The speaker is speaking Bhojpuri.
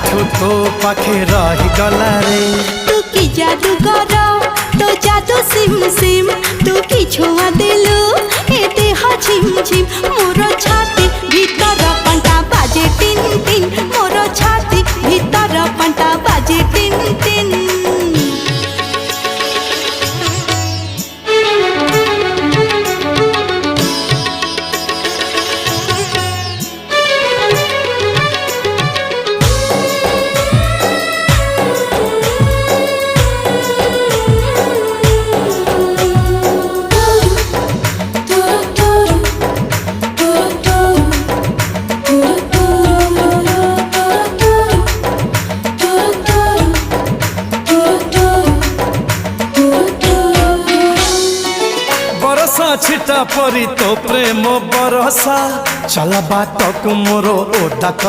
दिनठू तो पाखे रही गला रे। तू की जादू कर तो जादू सिम सिम तू की छुआ दिलु ए देह झिम झिम मोर छाती भीतर पंटा बाजे टिन टिन मोर छाती भीतर पंटा बाजे टिन टिन। छिटा परी तो प्रेम बरसा चला बाट मोर ओदा।